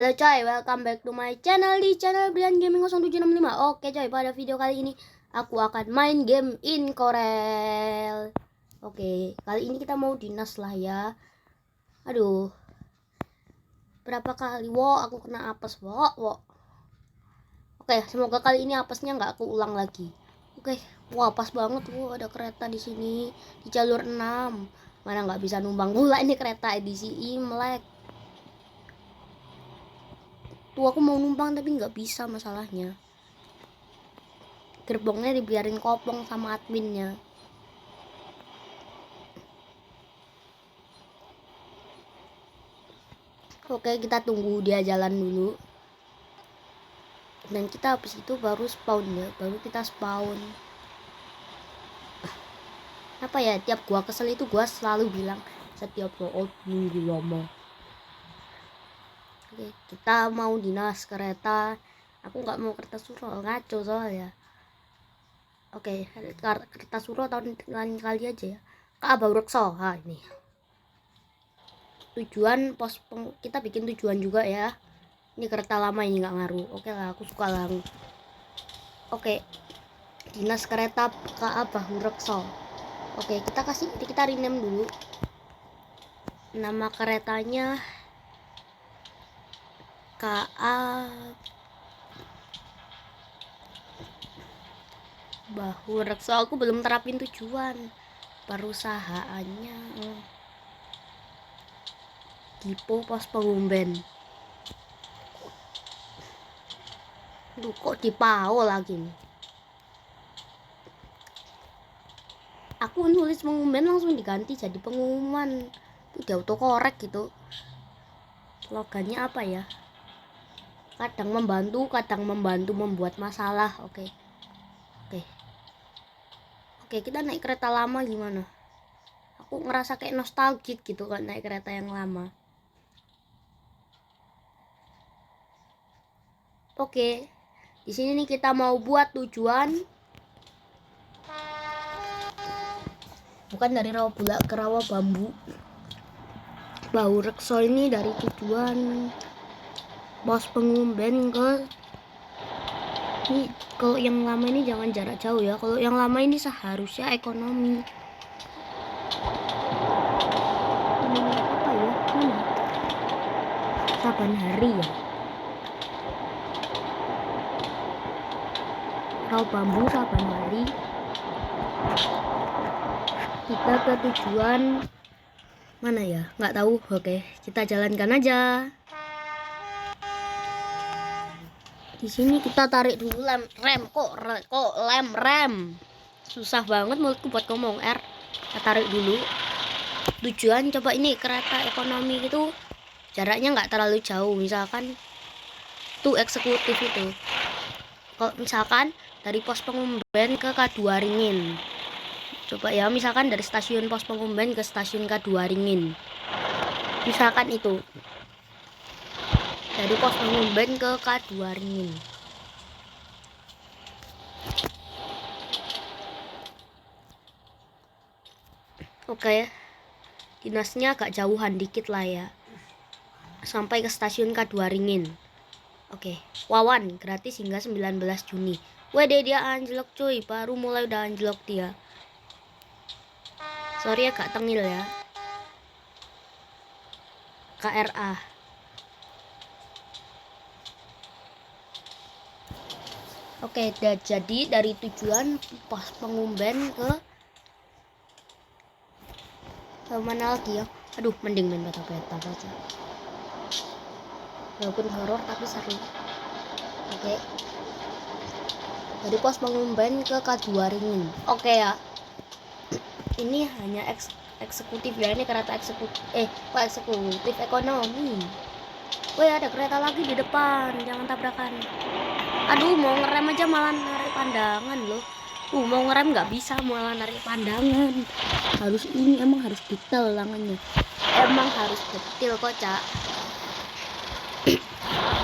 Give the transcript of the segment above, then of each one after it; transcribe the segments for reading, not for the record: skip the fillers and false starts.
Halo coy, welcome back to my channel di channel Brian Gaming 0765. Oke coy, pada video kali ini aku akan main game in Corel. Oke, kali ini kita mau dinas lah ya. Aduh, berapa kali aku kena apes wo. Oke, semoga kali ini apesnya nggak aku ulang lagi. Oke, wah pas banget ada kereta di sini di jalur 6. Mana nggak bisa numpang pula ini kereta edisi Imlek. Tuh aku mau numpang tapi nggak bisa masalahnya. Gerbongnya dibiarin kopong sama adminnya. Oke, kita tunggu dia jalan dulu. Dan kita habis itu baru spawn ya, baru kita spawn. Apa ya, tiap gua kesel itu gua selalu bilang setiap saat nunggu lama. Oke, kita mau dinas kereta. Aku nggak mau kereta suruh, ngaco soalnya. Oke, kereta suruh tahun lain kali aja ya. Kak Abang Rekso, ini. Tujuan kita bikin tujuan juga ya. Ini kereta lama ini nggak ngaruh. Oke lah, aku suka lah. Oke, dinas kereta KA Bahu Rekso. Oke, kita rename dulu. Nama keretanya KA Bahu Rekso. Aku belum terapin tujuan perusahaannya. Dipo Pos Pengumben. Duh, kok dipao lagi nih. Aku nulis pengumuman langsung diganti jadi pengumuman. Itu di autocorrect gitu. Slogannya apa ya? Kadang membantu membuat masalah. Oke, kita naik kereta lama gimana? Aku ngerasa kayak nostalgic gitu kan naik kereta yang lama. Oke, di sini nih kita mau buat tujuan. Bukan dari rawa bula ke rawa bambu. Bahu Rekso ini dari tujuan Pos Pengumben ke ini. Kalau yang lama ini jangan jarak jauh ya. Kalau yang lama ini seharusnya ekonomi. Apa ya? Mana? Saban hari ya. Rawa bambu saban hari. Kita ke tujuan mana ya? Nggak tahu. Oke, kita jalankan aja. Di sini kita tarik dulu rem. Kok rem. Susah banget mulutku buat ngomong R. Kita tarik dulu. Tujuan coba ini kereta ekonomi itu jaraknya nggak terlalu jauh. Misalkan tuh eksekutif itu. Kalau misalkan dari Pos Pengumben ke K2 Ringin. Coba ya, misalkan dari stasiun Pos Pengumben ke stasiun K2 Ringin. Misalkan itu. Dari Pos Pengumben ke K2 Ringin. Oke. Dinasnya agak jauhan dikit lah ya. Sampai ke stasiun K2 Ringin. Oke. Wawan gratis hingga 19 Juni. Wede dia anjlok cuy, baru mulai udah anjlok dia. Sorry agak tengil ya. KRA. Oke, jadi dari tujuan Pos Pengumben ke mana lagi ya? Aduh, mending main beta-beta saja. Walaupun horor tapi seru. Oke. Dari Pos Pengumben ke K2 Ringin. Oke ya. Ini hanya eksekutif ya, ini kereta eksekutif ekonomi. Woi, ada kereta lagi di depan, jangan tabrakan. Aduh, mau ngerem aja malah narik pandangan loh. Mau ngerem nggak bisa, malah narik pandangan. Emang harus detail tangannya. Emang harus detail kok, Cak.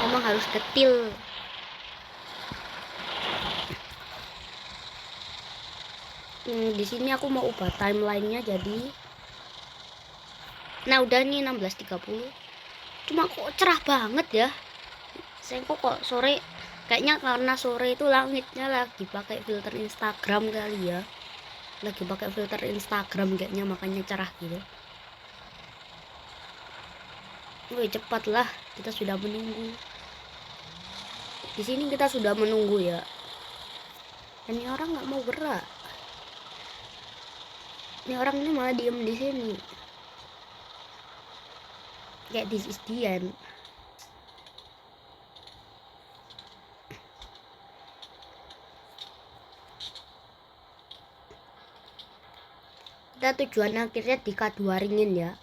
Emang harus detail. Di sini aku mau ubah timelinenya jadi. Nah, udah nih 16.30. Cuma kok cerah banget ya. Saya kok sore, kayaknya karena sore itu langitnya lagi pakai filter Instagram kali ya. Lagi pakai filter Instagram kayaknya, makanya cerah gitu. Woi, cepatlah, kita sudah menunggu. Di sini kita sudah menunggu ya. Ini orang nggak mau gerak. Ini orang ini malah diem di sini. Kayak this is the end. Kita tujuan akhirnya di K2 Ringin ya.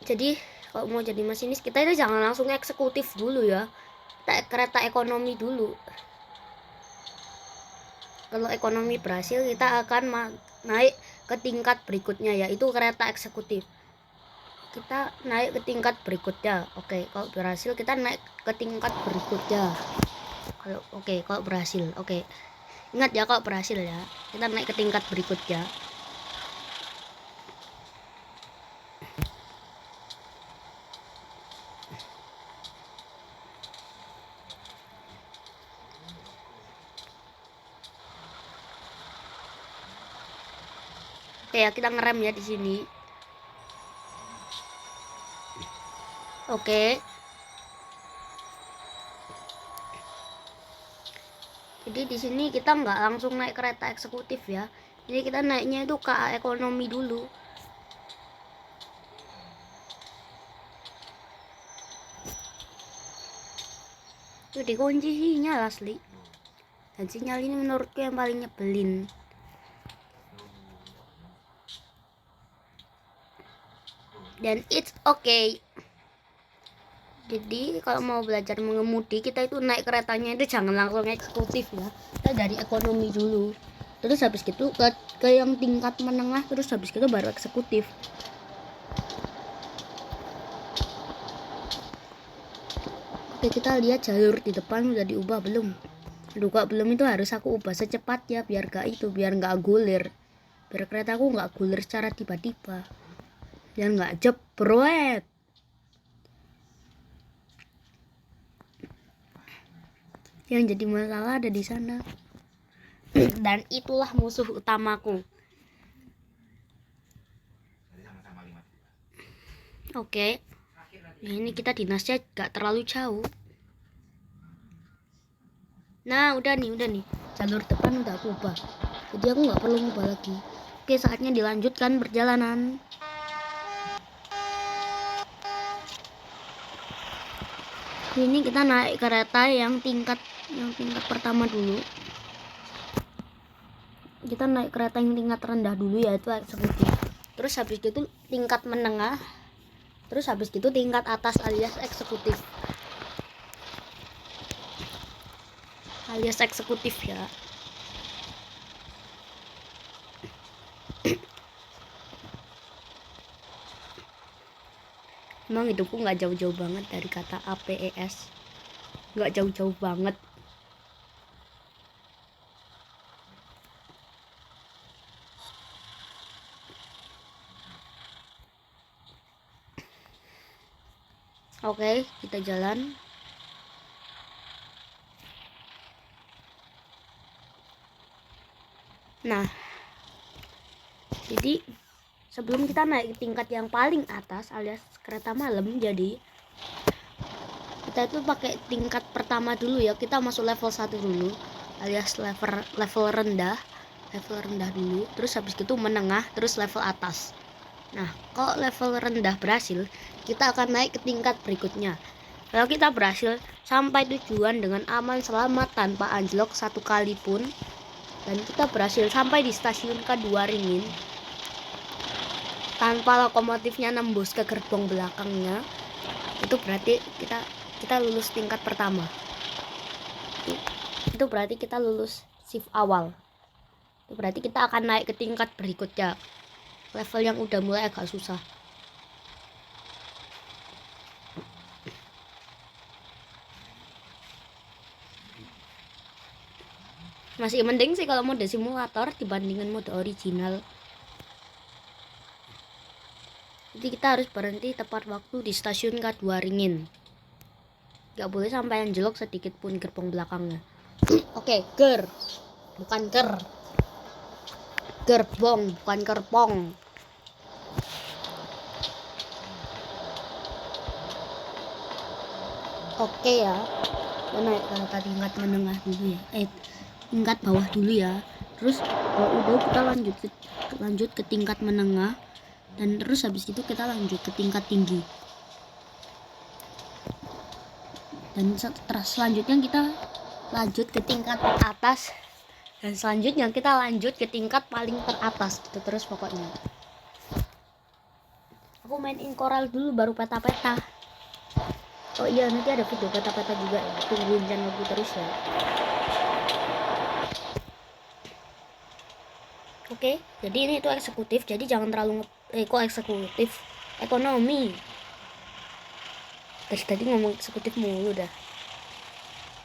Jadi kalau mau jadi masinis kita itu jangan langsung eksekutif dulu ya. Kereta ekonomi dulu. Kalau ekonomi berhasil, kita akan naik ke tingkat berikutnya, yaitu kereta eksekutif. Kita naik ke tingkat berikutnya. Oke, kalau berhasil kita naik ke tingkat berikutnya. Kalau berhasil. Oke. Ingat ya, kalau berhasil ya, kita naik ke tingkat berikutnya. Oke ya, kita ngerem ya di sini. Oke. Jadi di sini kita nggak langsung naik kereta eksekutif ya. Jadi kita naiknya itu KA ekonomi dulu. Itu dikunci sinyal asli. Dan sinyal ini menurutku yang paling nyebelin. Dan it's okay. Jadi kalau mau belajar mengemudi, kita itu naik keretanya itu jangan langsung eksekutif ya. Kita dari ekonomi dulu. Terus habis gitu ke yang tingkat menengah, terus habis gitu baru eksekutif. Oke, kita lihat jalur di depan udah diubah belum? Aduh, kok belum, itu harus aku ubah secepatnya biar nggak gulir. Biar keretaku nggak gulir secara tiba-tiba. Biar nggak jebret. Yang jadi masalah ada di sana. Dan itulah musuh utamaku. Oke. Ini kita dinasnya gak terlalu jauh. Nah, udah nih. Jalur depan udah aku ubah. Jadi aku nggak perlu ubah lagi. Oke, saatnya dilanjutkan perjalanan. Ini kita naik kereta yang tingkat pertama dulu. Kita naik kereta yang tingkat rendah dulu, yaitu eksekutif. Terus habis itu tingkat menengah. Terus habis itu tingkat atas alias eksekutif. Ya. Emang hidupku nggak jauh-jauh banget dari kata APES. Nggak jauh-jauh banget. Oke, kita jalan. Nah, jadi sebelum kita naik tingkat yang paling atas alias kereta malam, jadi kita itu pakai tingkat pertama dulu ya. Kita masuk level 1 dulu alias level rendah dulu, terus habis itu menengah, terus level atas. Nah, kalau level rendah berhasil, kita akan naik ke tingkat berikutnya. Kalau kita berhasil sampai tujuan dengan aman selamat tanpa anjlok satu kali pun, dan kita berhasil sampai di stasiun K2 Ringin tanpa lokomotifnya nembus ke gerbong belakangnya, itu berarti kita lulus tingkat pertama. Itu berarti kita lulus shift awal. Itu berarti kita akan naik ke tingkat berikutnya, level yang udah mulai agak susah. Masih mending sih kalau mode simulator dibandingkan mode original. Jadi kita harus berhenti tepat waktu di stasiun K2 Ringin. Gak boleh sampai anjlok sedikit pun gerbong belakangnya. Oke, bukan gerbong, bukan gerbong. Oke ya, kita naik ke tingkat menengah dulu ya, tingkat bawah dulu ya. Terus kalau udah kita lanjut ke tingkat menengah, dan terus habis itu kita lanjut ke tingkat tinggi. Dan selanjutnya kita lanjut ke tingkat atas, dan selanjutnya kita lanjut ke tingkat paling teratas gitu terus pokoknya. Aku mainin koral dulu baru peta-peta. Oh iya, nanti ada video peta-peta juga ya, tungguin channelku terus ya. Oke, jadi ini itu eksekutif, jadi jangan terlalu kok eksekutif, ekonomi. Dari tadi ngomong eksekutif mulu dah.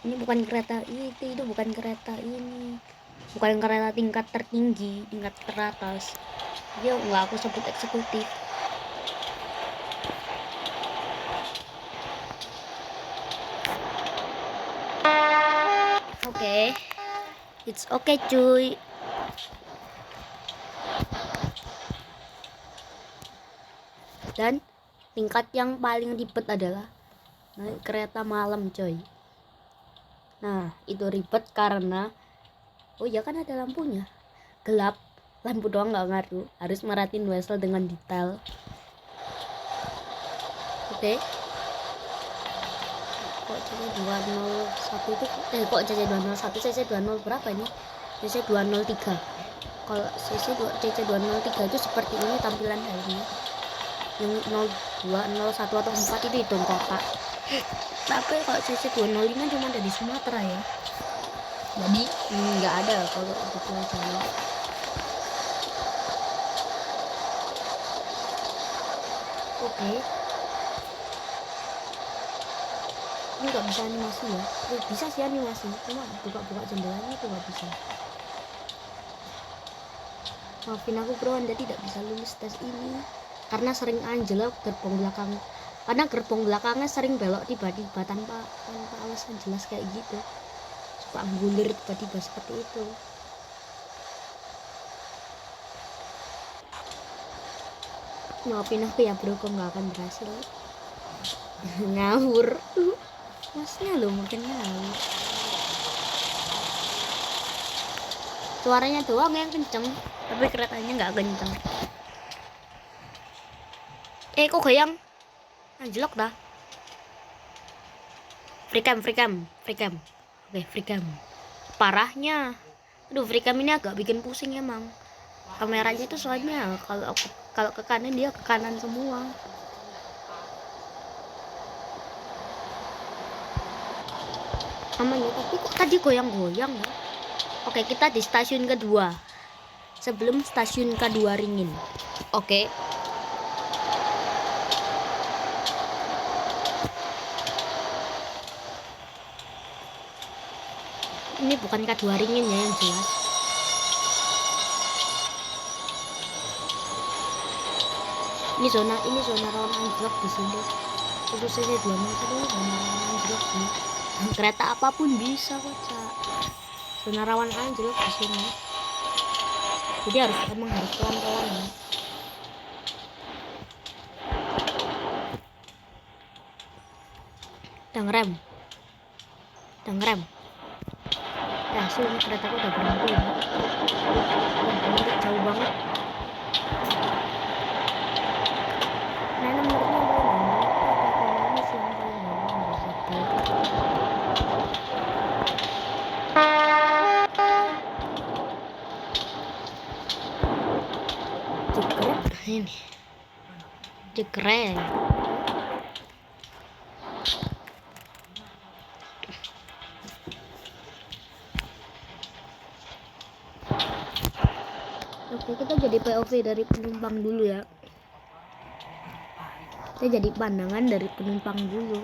Ini bukan kereta itu bukan kereta ini, bukan kereta tingkat tertinggi, tingkat teratas. Dia nggak aku sebut eksekutif. Oke, it's okay cuy. Dan tingkat yang paling ribet adalah naik kereta malam coy. Nah itu ribet karena oh ya kan ada lampunya, gelap, lampu doang nggak ngaruh, harus merhatiin wesel dengan detail. Oke. Kok CC201 itu kok CC201 CC20 berapa ini? CC203. Kalau CC203 itu seperti ini tampilan helmnya. Yang 02, 01 atau 4 itu hitung kotak. Tapi kalau CC205 cuma ada di Sumatera ya. Jadi nggak ada kalau di Pulau Jawa. Oke. Ini nggak bisa animasi ya. Bisa sih animasi, cuma buka-buka jendelanya itu nggak bisa. Maafin aku bro, Anda tidak bisa lulus tes ini karena sering anjlok gerbong belakang. Karena gerbong belakangnya sering belok tiba-tiba tanpa alasan jelas kayak gitu. Suka anggulir tiba-tiba seperti itu. Maafin aku ya bro, kok nggak akan berhasil. Ngawur. Masnya lo mungkin ngawur. Suaranya doang yang kenceng, tapi keretanya nggak kenceng. Kok goyang? Anjlok dah. Free cam. Oke, free cam. Parahnya, aduh, free cam ini agak bikin pusing emang. Kameranya itu soalnya kalau ke kanan dia ke kanan semua. Aman ya, tapi kok tadi goyang-goyang ya. Oke, kita di stasiun kedua. Sebelum stasiun kedua Ringin. Oke. Ini bukan K2 Ringin ya yang jelas. Ini zona rawan anjlok di sini. Terus saya 2 meter ini zona rawan anjlok nih. Kereta apapun bisa kok, Cak. Zona rawan anjlok di sini. Jadi harus pelan-pelan ya. Dang rem. Nah, ini keretaku udah berhenti ya. Berhenti jauh banget. Nah, nomornya ini sih yang paling gampang ini. Jekret. Oke, kita jadi POV dari penumpang dulu ya. Kita jadi pandangan dari penumpang dulu.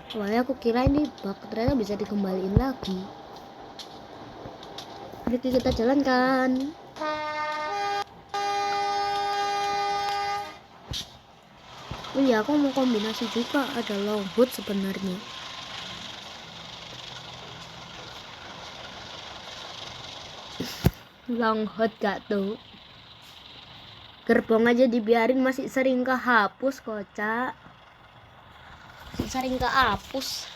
Soalnya aku kira ini bak ternyata bisa dikembaliin lagi. Jadi kita jalankan. Oh iya, aku mau kombinasi juga, ada long hood sebenarnya. Long hood gak tuh? Gerbong aja dibiarin masih sering kehapus kocak. Masih sering kehapus.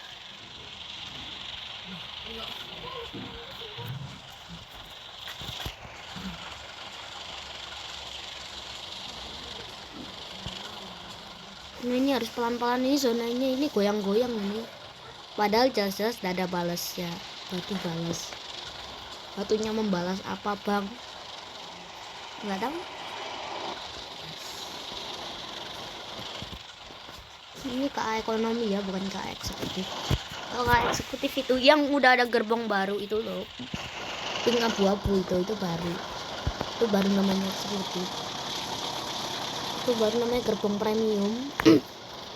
Nah, ini harus pelan-pelan, ini zonanya ini goyang-goyang ini. Padahal jelas-jelas tidak ada balas ya. Batu balas. Batunya membalas apa bang? Nggak tahu. Ini KA ekonomi ya, bukan KA eksekutif. Kalau KA eksekutif itu yang udah ada gerbong baru itu loh. Pink abu-abu itu baru. Itu baru namanya eksekutif. Itu baru namanya gerbong premium.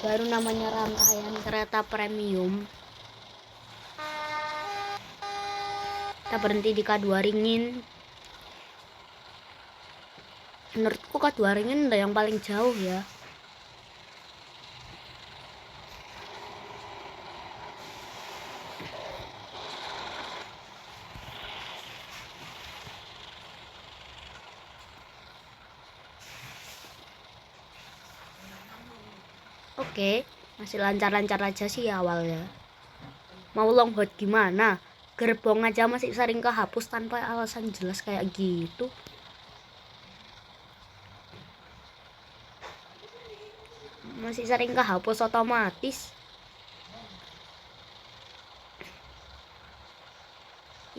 Baru namanya rangkaian kereta premium. Kita berhenti di K2 Ringin. Menurutku K2 Ringin udah yang paling jauh ya. Oke, masih lancar-lancar aja sih awalnya. Mau long hot gimana? Gerbong aja masih sering kehapus tanpa alasan jelas kayak gitu. Masih sering kehapus otomatis.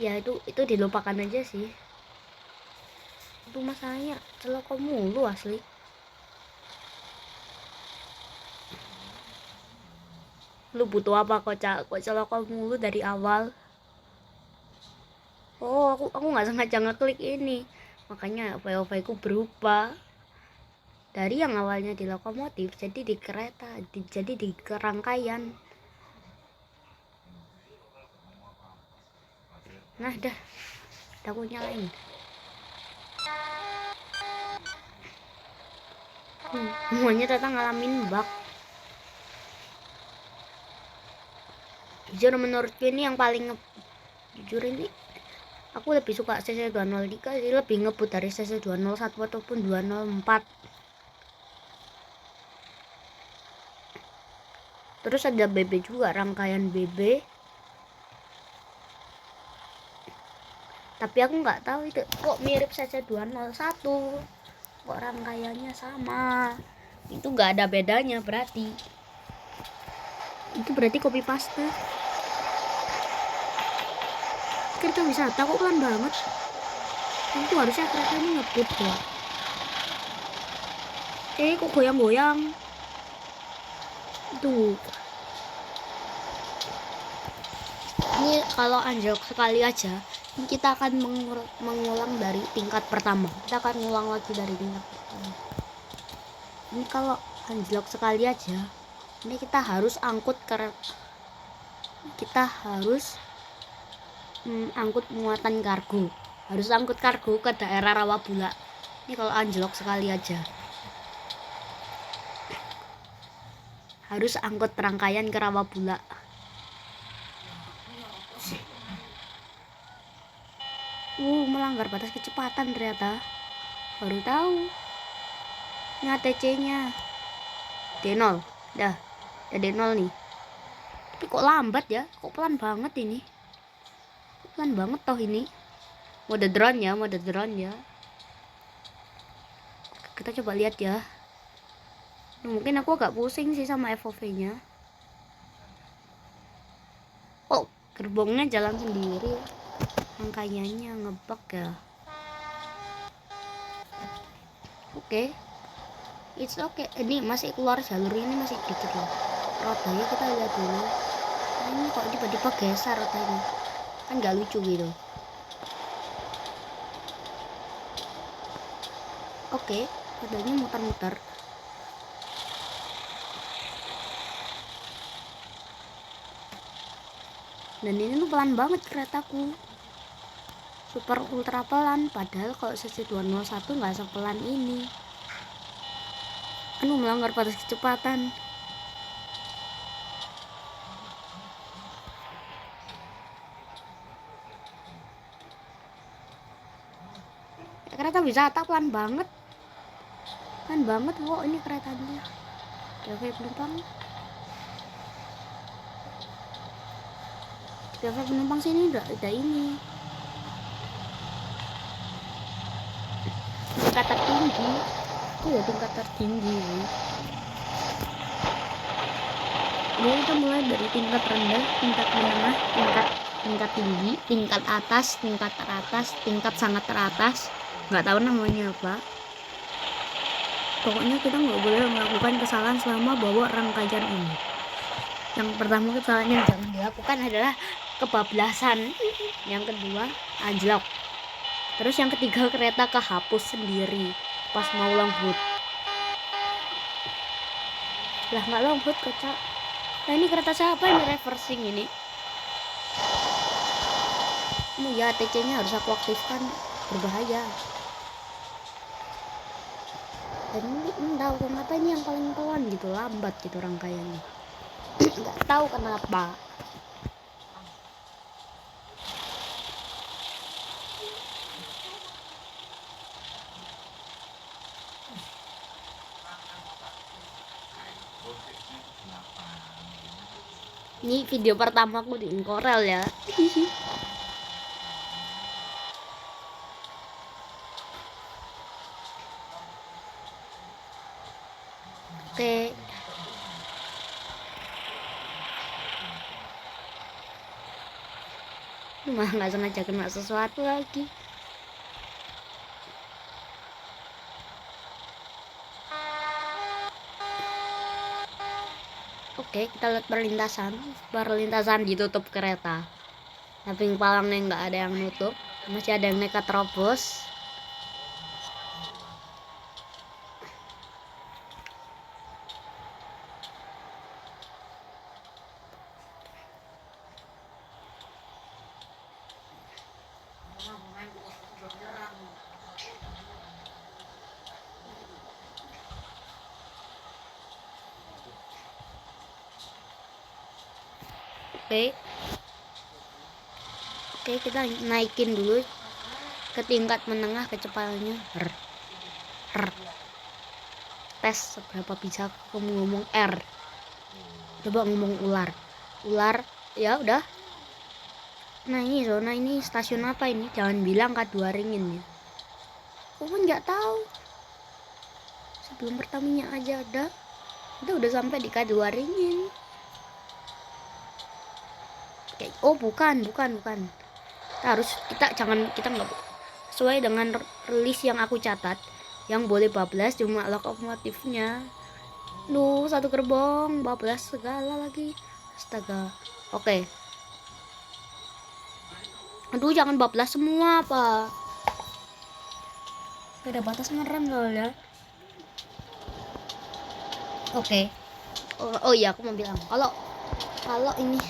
Ya itu dilupakan aja sih. Itu masalahnya celoko mulu asli. Lu butuh apa kocak? Kok celoko mulu dari awal? Oh, aku nggak sengaja ngeklik ini. Makanya VOV ku berubah. Dari yang awalnya di lokomotif jadi di kereta, jadi di kerangkaian. Nah dah, aku nyalain. Semuanya ternyata ngalamin bug. Jujur menurutku ini yang paling jujur ini aku lebih suka CC203 sih, lebih ngebut dari CC201 ataupun 204. Terus ada BB juga, rangkaian BB. Tapi aku nggak tahu itu kok mirip CC201. Kok rangkaiannya sama. Itu nggak ada bedanya berarti. Itu berarti copy paste. Kereta wisata kok pelan banget. Itu harusnya kereta ini ngebut ya. Kok goyang-goyang. Tuh. Ini kalau anjlok sekali aja, ini kita akan mengulang dari tingkat pertama. Kita akan ngulang lagi dari tingkat pertama. Ini kalau anjlok sekali aja, ini kita harus angkut angkut muatan kargo. Harus angkut kargo ke daerah Rawabula. Ini kalau anjlok sekali aja. Harus angkut rangkaian ke Rawabula. Melanggar batas kecepatan ternyata. Baru tahu. Ini ATC-nya D0. Dah D0 nih. Tapi kok lambat ya? Kok pelan banget ini? Pelan banget toh ini. Mode drone ya. Kita coba lihat ya. Mungkin aku agak pusing sih sama FOV-nya. Oh, gerbongnya jalan sendiri. Rangkaiannya ngebug ya. Oke. It's okay. Ini masih keluar jalur ini masih dikit loh. Rodanya kita lihat dulu. Ini kok tiba-tiba geser rodanya. Kan nggak lucu gitu. Oke, rodanya muter-muter. Dan ini tuh pelan banget keretaku. Super ultra pelan. Padahal kalau CC201 nggak sepelan ini. melanggar batas kecepatan. Kereta wisata pelan banget kok ini keretanya. Cafe penumpang sini udah ini tingkat tertinggi. Itu ya tingkat tertinggi. Jadi kita mulai dari tingkat rendah, tingkat menengah, tingkat tinggi, tingkat atas, tingkat teratas, tingkat sangat teratas. Nggak tahu namanya apa. Pokoknya kita nggak boleh melakukan kesalahan selama bawa rangkaian ini. Yang pertama kesalahan yang jangan dilakukan adalah kebablasan. Yang kedua anjlok. Terus yang ketiga kereta kehapus sendiri pas mau long hood. Lah nggak long hood kocak. Nah ini kereta siapa ini reversing ini? Ya ATC-nya harus aku aktifkan, berbahaya. Dan ini tahu kenapa ini yang paling pelan gitu, lambat gitu rangkaiannya. Nggak tahu kenapa. Ini video pertamaku di Inkorel ya. Oke. Malah nggak sengaja kena sesuatu lagi. Oke, kita lihat perlintasan ditutup kereta. Tapi palangnya nggak ada yang nutup, masih ada yang nekat terobos. Oke, kita naikin dulu ke tingkat menengah kecepatannya. Tes seberapa bisa kamu ngomong R. Coba ngomong ular ya udah. Nah ini zona ini stasiun apa ini? Jangan bilang K2 Ringin ya. Aku pun nggak tahu. Sebelum Pertamina aja ada. Kita udah sampai di K2 Ringin. Oh bukan. Kita nggak sesuai dengan rilis yang aku catat. Yang boleh bablas cuma lokomotifnya. Satu gerbong bablas segala lagi. Astaga. Oke. Aduh jangan bablas semua apa. Ada batas ngerem soalnya. Oke. Oh iya aku mau bilang kalau ini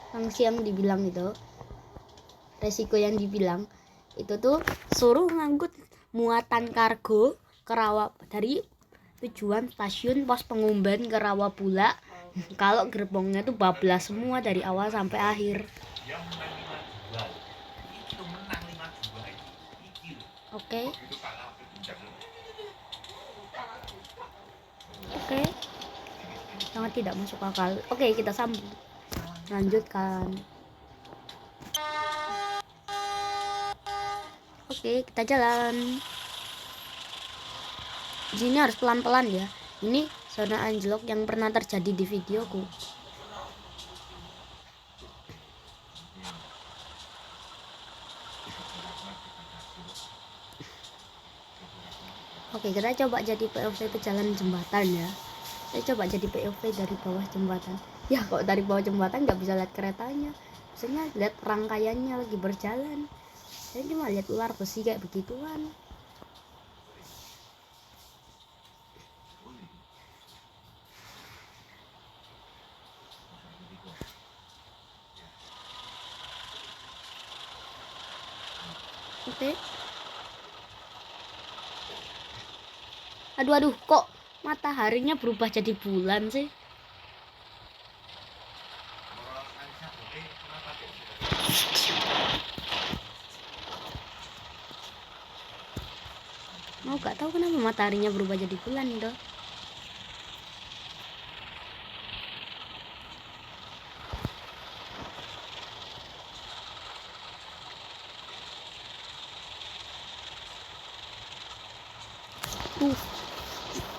sanksi yang dibilang itu, resiko yang dibilang itu tuh suruh ngangkut muatan kargo ke dari tujuan stasiun pos pengumban ke Rawabula. Kalau gerbongnya tuh bablas semua dari awal sampai akhir. Oke. Sangat tidak masuk akal. Oke, kita sambung. Lanjutkan. Oke, kita jalan. Di sini harus pelan-pelan ya. Ini zona anjlok yang pernah terjadi di videoku. Oke, kita coba jadi POV pejalan jembatan ya. Saya coba jadi POV dari bawah jembatan. Ya, kok dari bawah jembatan nggak bisa lihat keretanya. Biasanya lihat rangkaiannya lagi berjalan. Saya cuma lihat ular besi kayak begituan. Oke. Aduh, kok mataharinya berubah jadi bulan sih? Mau gak tahu kenapa mataharinya berubah jadi bulan itu.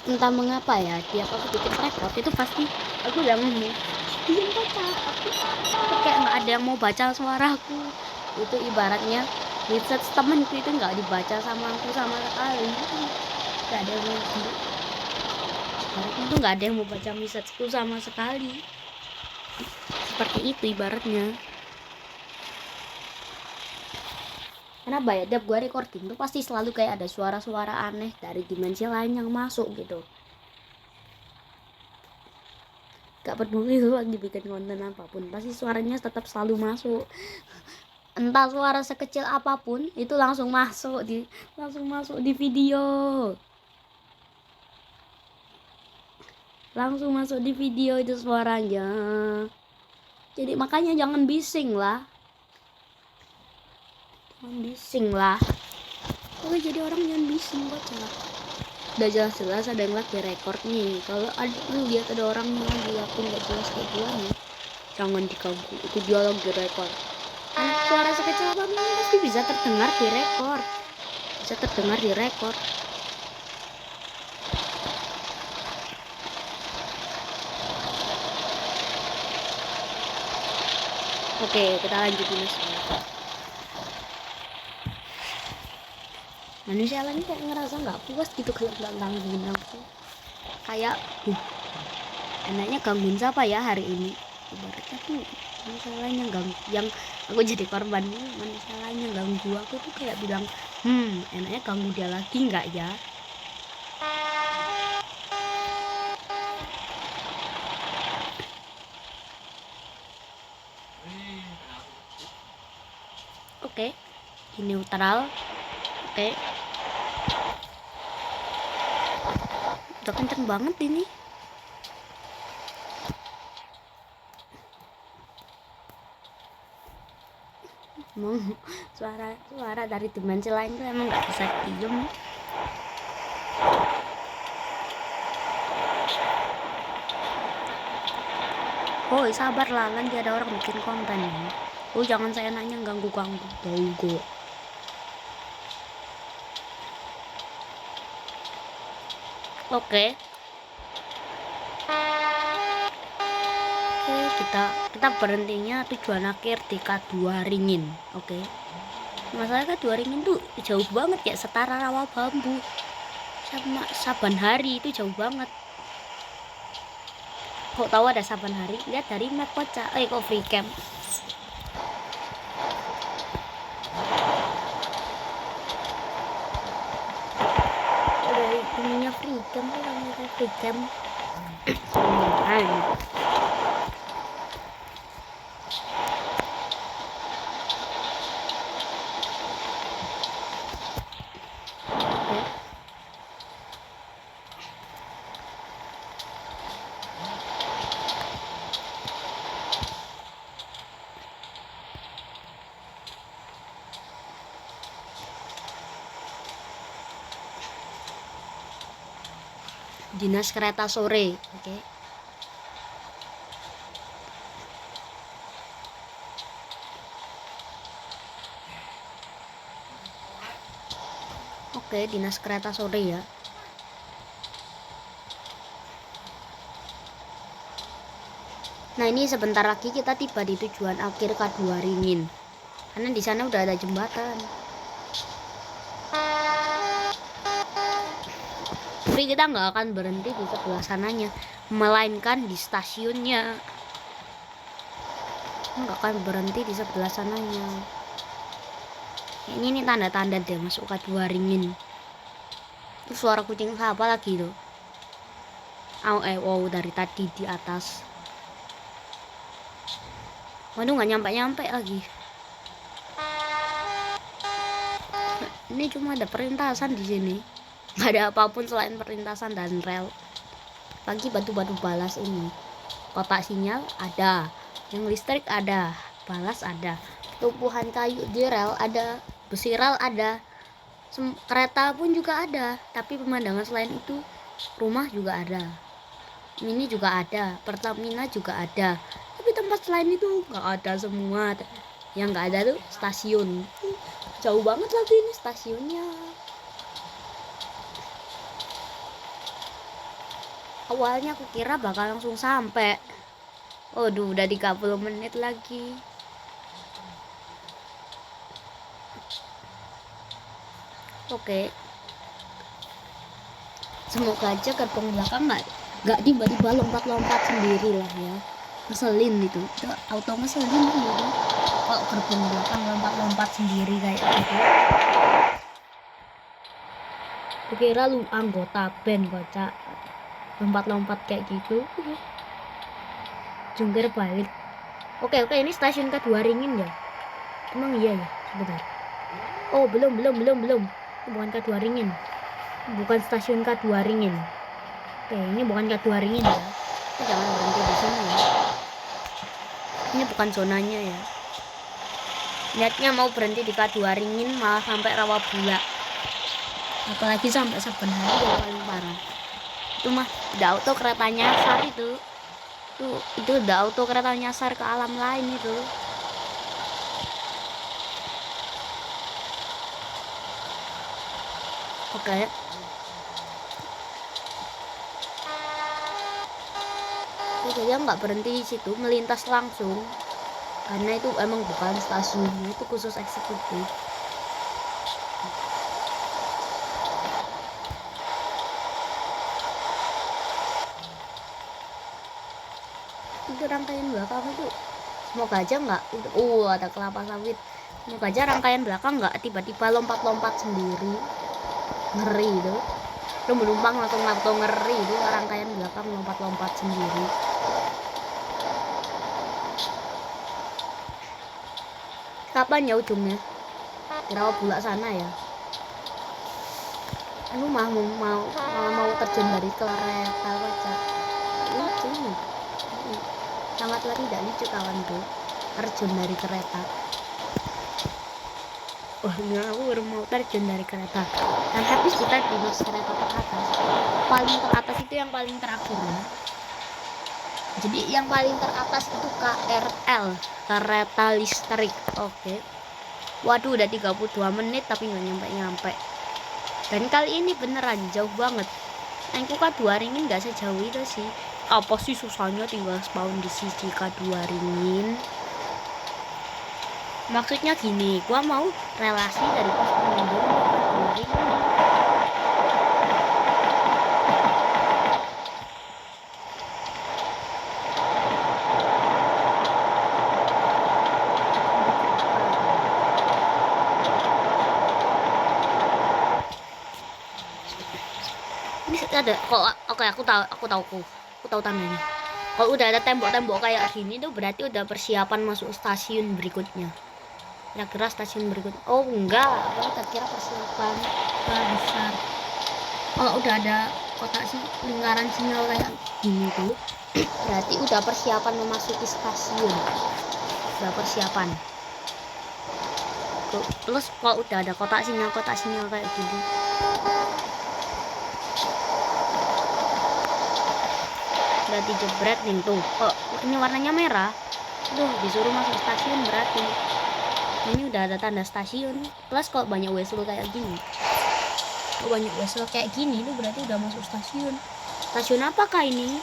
Entah mengapa ya, tiap aku bikin report itu pasti aku udah ngomong diam baca, aku kayak nggak ada yang mau baca suaraku. Itu ibaratnya message temenku itu nggak dibaca sama aku sama sekali, nggak ada yang mau, ibaratnya tuh nggak ada yang mau baca messageku sama sekali, seperti itu ibaratnya. Kenapa ya, tiap gua recording tuh pasti selalu kayak ada suara-suara aneh dari dimensi lain yang masuk gitu. Gak peduli lu lagi bikin konten apapun, pasti suaranya tetap selalu masuk. Entah suara sekecil apapun itu langsung masuk di video. Langsung masuk di video itu suaranya. Jadi makanya jangan bising lah. Oke, jadi orang jangan bising baca. Udah jelas-jelas ada yang lagi record nih. Kalau lu lihat ada orang yang lagi akun gak jelas kayak gini, jangan diganggu. Itu dia lagi record. Suara sekecil apapun pasti bisa terdengar di record. Oke, kita lanjutin sekarang. Manusia lain kayak ngerasa nggak puas gitu kalau nggak gangguin aku. Kayak enaknya gangguin siapa ya hari ini? Ibaratnya tuh manusia lain yang ganggu, yang aku jadi korbannya. Manusia lain yang ganggu aku tuh kayak bilang, enaknya ganggu dia lagi nggak ya? Oke, di neutral. Oke. Udah kenceng banget ini. Suara dari dimensi lain tuh emang nggak bisa diem. Oh sabar lah, lagi ada orang bikin konten nih. Oh jangan saya nanya ganggu tunggu. Oke, kita berhentinya tujuan akhir di K2 Ringin. Oke. Masalah K2 Ringin tuh jauh banget ya, setara Rawa Bambu sama Saban Hari itu jauh banget. Kok tahu ada Saban Hari? Lihat dari map kocak. Kok free camp. Dari ininya free camp tuh namanya free camp. Dinas kereta sore. Oke. Oke, dinas kereta sore ya. Nah, ini sebentar lagi kita tiba di tujuan akhir K2 Ringin. Karena di sana udah ada jembatan. Tapi kita nggak akan berhenti di sebelah sananya, melainkan di stasiunnya. Nggak akan berhenti di sebelah sananya. Ini tanda-tanda deh masuk K2 Ringin. Itu suara kucing siapa lagi tuh? Wow, dari tadi di atas. Waduh, nggak nyampe lagi. Ini cuma ada perintasan di sini. Nggak ada apapun selain perlintasan dan rel. Lagi batu-batu balas ini. Kotak sinyal ada, yang listrik ada, balas ada, tumpuhan kayu di rel ada, besi rel ada, kereta pun juga ada. Tapi pemandangan selain itu, rumah juga ada, mini juga ada, Pertamina juga ada. Tapi tempat selain itu nggak ada semua. Yang nggak ada tuh stasiun. Jauh banget lagi ini stasiunnya. Awalnya aku kira bakal langsung sampai. Waduh, udah 30 menit lagi. Oke. Semoga aja gerbong belakang nggak tiba-tiba lompat-lompat sendiri lah ya. Ngeselin itu. Auto ngeselin gitu. Kalau gerbong belakang lompat-lompat sendiri kayak gitu. Kukira lu anggota band baca lompat-lompat kayak gitu. Jungkir balik. Oke, ini stasiun kedua Ringin ya. Emang iya ya, sebentar. Oh, belum. Bukan kedua Ringin. Bukan stasiun K2 Ringin. Oke, ini bukan K2 Ringin ya. Jangan berhenti di sini ya. Ini bukan zonanya ya. Niatnya mau berhenti di K2 Ringin malah sampai Rawabula. Apalagi sampai Sabenhari yang paling parah. Itu mah udah auto kereta nyasar itu. Itu udah auto kereta nyasar ke alam lain itu. Oke. Jadi nggak berhenti di situ, melintas langsung. Karena itu emang bukan stasiun, itu khusus eksekutif. Itu rangkaian belakang itu semoga aja nggak ada kelapa sawit. Semoga aja rangkaian belakang nggak tiba-tiba lompat-lompat sendiri. Ngeri itu. Lu menumpang langsung ngeri itu, rangkaian belakang lompat-lompat sendiri. Kapan ya ujungnya? Di Rawabula sana ya. Lu mau terjun dari kereta baca. Lucu. Sangatlah tidak lucu kawanku. Terjun dari kereta. Wah, aku baru mau terjun dari kereta. Dan habis kita di kereta teratas. Paling teratas itu yang paling terakhir ya. Jadi yang paling teratas itu KRL, kereta listrik. Oke. Waduh, udah 32 menit tapi nggak nyampe. Dan kali ini beneran jauh banget. Aku K2 Ringin nggak sejauh itu sih. Apa sih susahnya tinggal spawn di sisi K2 Ringin? Maksudnya gini, gua mau relasi dari pos pengunjung ke K2 Ringin. Ada kok. Oke, aku tahu tandanya. Kalau udah ada tembok-tembok kayak gini tuh berarti udah persiapan masuk stasiun berikutnya. Kira-kira stasiun berikutnya. Oh enggak, aku kira persiapan besar. Kalau udah ada kotak lingkaran sinyal kayak gini tuh berarti udah persiapan memasuki stasiun. Udah persiapan. Terus kalau udah ada kotak sinyal kayak gini, berarti jebret nih tuh. Kok ini warnanya merah? Tuh disuruh masuk stasiun berarti ini udah ada tanda stasiun. Plus kalau banyak whistle kayak gini, tuh berarti udah masuk stasiun. Stasiun apakah ini?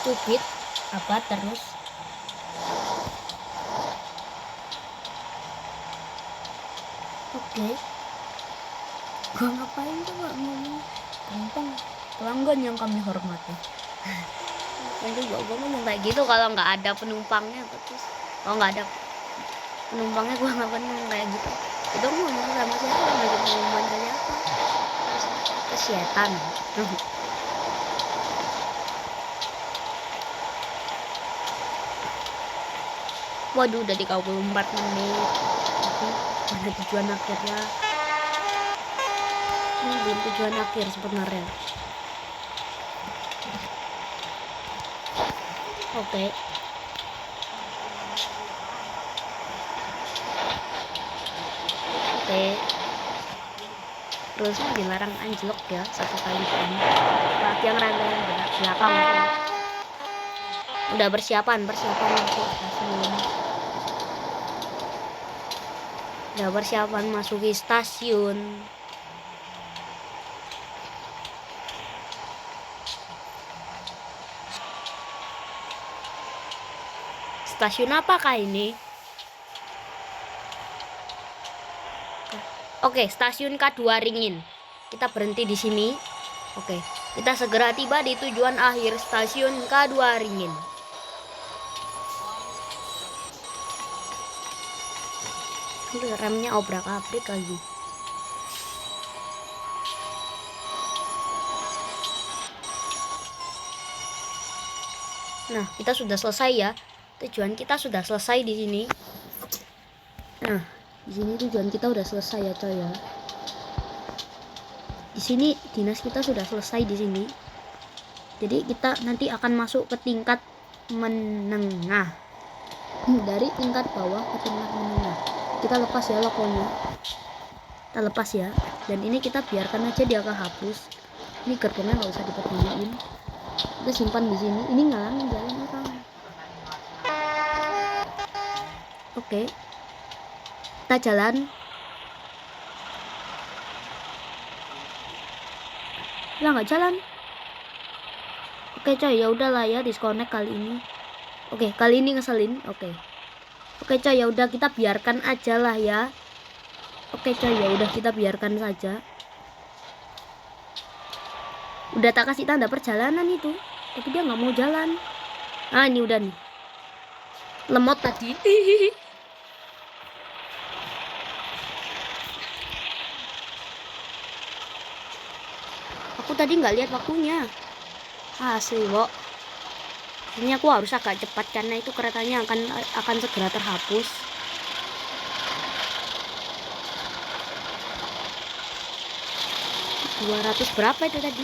Cubit apa terus? Oke. Gua ngapain tuh nggak ngomong gampang pelanggan yang kami hormati. Nanti gua ngomong kayak gitu kalau nggak ada penumpangnya. Terus kalau nggak ada penumpangnya gua ngapain ngomong kayak gitu. Itu ngomong sama siapa? Ngajak pengumuman dari apa? Kesehatan. Waduh, udah 34 menit. Tapi mana tujuan akhirnya? Ini belum tujuan akhir sebenarnya. Oke. Oke. Terus dilarang anjlok ya satu kali pun. Lagi yang rada yang belakang. Udah persiapan masuk stasiun. Udah persiapan masuki stasiun. Stasiun apakah ini? Oke, stasiun K2 Ringin. Kita berhenti di sini. Oke, kita segera tiba di tujuan akhir stasiun K2 Ringin. Remnya obrak-abrik lagi. Nah, kita sudah selesai ya. Tujuan kita sudah selesai di sini. Nah, di sini tujuan kita udah selesai ya, coy ya. Di sini dinas kita sudah selesai di sini. Jadi kita nanti akan masuk ke tingkat menengah. Dari tingkat bawah ke tingkat menengah. Kita lepas ya logonya. Kita lepas ya. Dan ini kita biarkan aja dia kehapus. Ini gerbongnya nggak usah dipergunain. Kita simpan di sini. Ini ngalangin jalan orang. Oke. Kita jalan. Lah nggak jalan. Oke coy, ya udahlah ya, disconnect kali ini. Oke, kali ini ngeselin. Oke coy, ya udah kita biarkan aja lah ya. Oke coy, ya udah kita biarkan saja. Udah tak kasih tanda perjalanan itu, tapi dia nggak mau jalan. Ah, ini udah nih. Lemot tadi. Aku tadi nggak lihat waktunya. Asli, Wok. Ini aku harus agak cepat karena itu keretanya akan segera terhapus. $200 berapa itu tadi?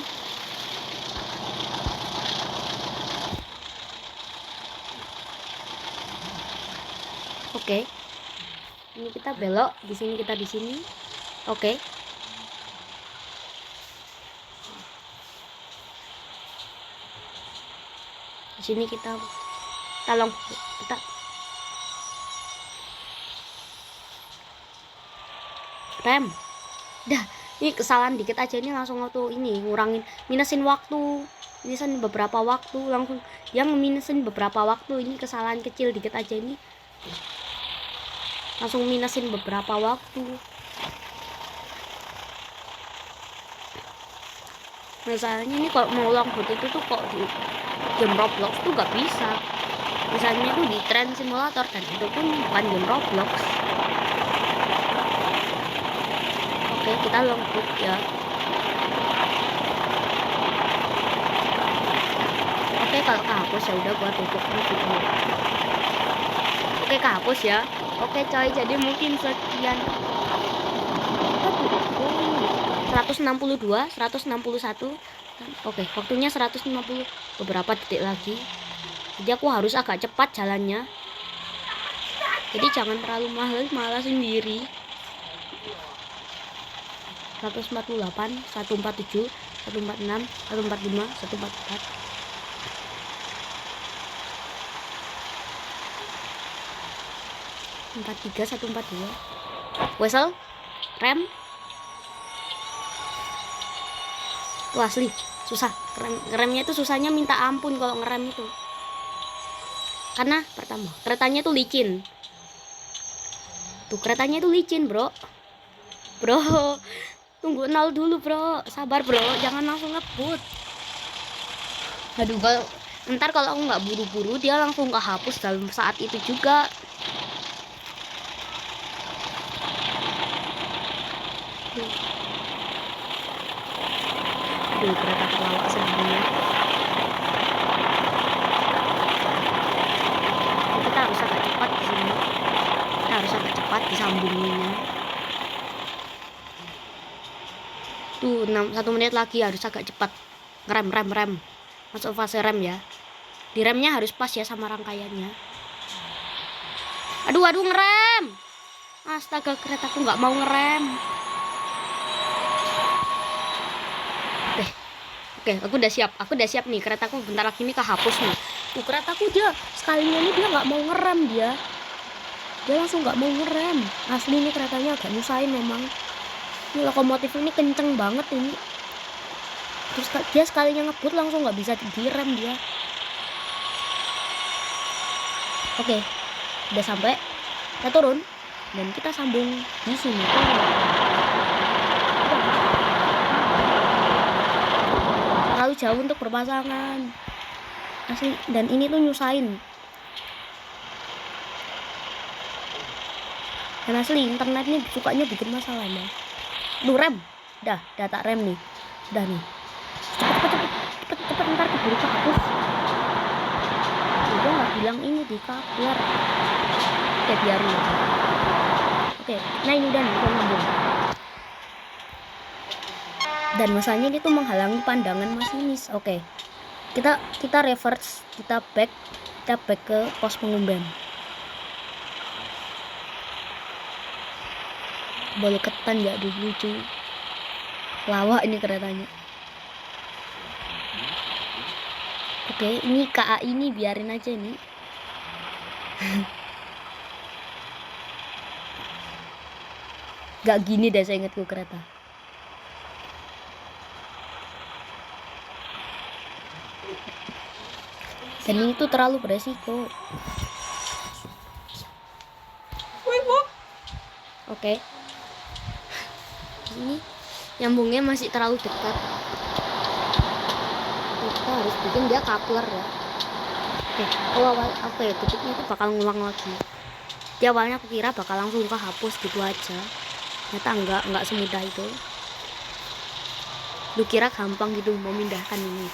Oke. Ini kita belok, di sini kita di sini. Oke. Di sini kita rem. Dah, ini kesalahan dikit aja, ini langsung auto ini ngurangin, minusin beberapa waktu, langsung yang minusin beberapa waktu. Ini kesalahan kecil dikit aja, ini langsung minusin beberapa waktu. Misalnya ini kalau mau longboard itu tuh kok di game Roblox tuh gak bisa. Misalnya itu di Train Simulator, dan itu pun bukan game Roblox. Oke, kita longboard ya. Oke, kalau kehapus ya udah gua tutup video. Oke, kehapus ya. Oke coy, jadi mungkin sekian. 162, 161. Oke, waktunya 150 beberapa detik lagi. Jadi aku harus agak cepat jalannya. Jadi jangan terlalu malas sendiri. 148, 147, 146, 145, 144. Empat tiga, 142. Whistle, rem. Tuh asli susah, remnya itu susahnya minta ampun kalau ngerem itu. Karena pertama, keretanya tuh licin. Tuh keretanya itu licin, bro. Tunggu nol dulu, bro. Sabar, bro. Jangan langsung ngebut. Aduh, ntar kalau aku nggak buru-buru, dia langsung kehapus dalam saat itu juga. Aduh, kereta kelawak sebenarnya. Kita harus agak cepat di sini. disambunginnya. Tuh 1 menit lagi, harus agak cepat. Rem. Masuk fase rem ya. Di remnya harus pas ya sama rangkaiannya. Aduh ngerem. Astaga, keretaku nggak mau ngerem. Oke, aku udah siap nih. Keretaku bentar lagi nih kehapus nih. Tuh keretaku dia sekalinya ini dia nggak mau ngerem dia langsung nggak mau ngerem. Asli ini keretanya agak nyusahin memang. Ini lokomotif ini kenceng banget ini. Terus dia sekalinya ngebut langsung nggak bisa direm dia. Oke, udah sampai. Kita turun dan kita sambung di sini. Terlalu jauh untuk berpasangan. Asli, dan ini tuh nyusahin. Dan asli internet ini sukanya bikin masalah ya. Duh, rem. Udah tak rem nih. Udah nih. Cepet ntar keburu kehapus. Udah nggak bilang ini di coupler. Oke, biarin. Oke, nah ini udah nyambung. Dan masanya ini tuh menghalangi pandangan masinis. Oke. Kita reverse, kita back ke pos pengumban. Boleh ketan nggak dulu lucu. Lawak ini keretanya. Oke, ini KA ini biarin aja nih. Gak gini deh saya ingatku kereta. Dan ini tuh terlalu beresiko. Oke. Ini nyambungnya masih terlalu dekat. Kita harus bikin dia coupler ya. Oke, titiknya itu bakal ngulang lagi. Di awalnya aku kira bakal langsung kehapus gitu aja. Ternyata enggak semudah itu. Lu kira gampang gitu memindahkan ini.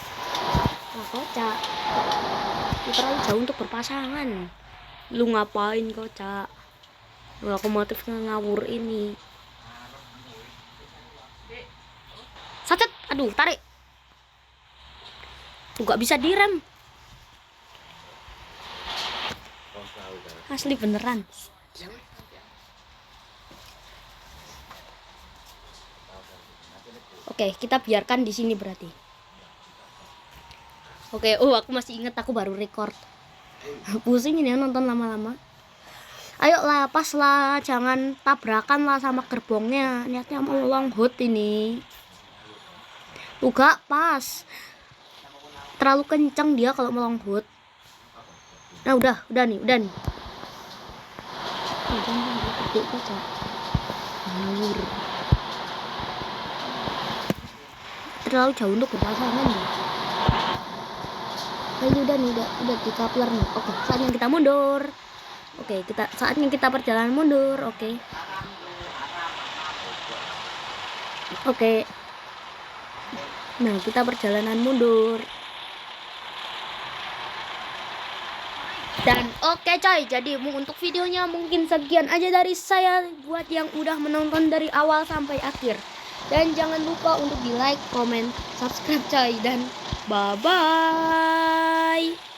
Nah, kocak. Terlalu jauh untuk berpasangan. Lu ngapain kocak? Lokomotif ngawur ini. Sacet, aduh, tarik. Tuh gak bisa direm. Asli beneran. Oke, kita biarkan di sini berarti. Oke, aku masih inget aku baru record. Pusing ini ya nonton lama-lama. Ayolah, pas lah, jangan tabrakan lah sama gerbongnya. Niatnya mau long hood ini. Gak pas. Terlalu kenceng dia kalau mau long hood. Nah, udah nih. Terlalu jauh untuk berpasangan nih. Ini udah di coupler nih. Oke, saatnya kita mundur. Saatnya kita perjalanan mundur. Oke. Nah, kita perjalanan mundur. Dan oke coy, jadi untuk videonya mungkin sekian aja dari saya buat yang udah menonton dari awal sampai akhir. Dan jangan lupa untuk di like, comment, subscribe coy, dan bye bye.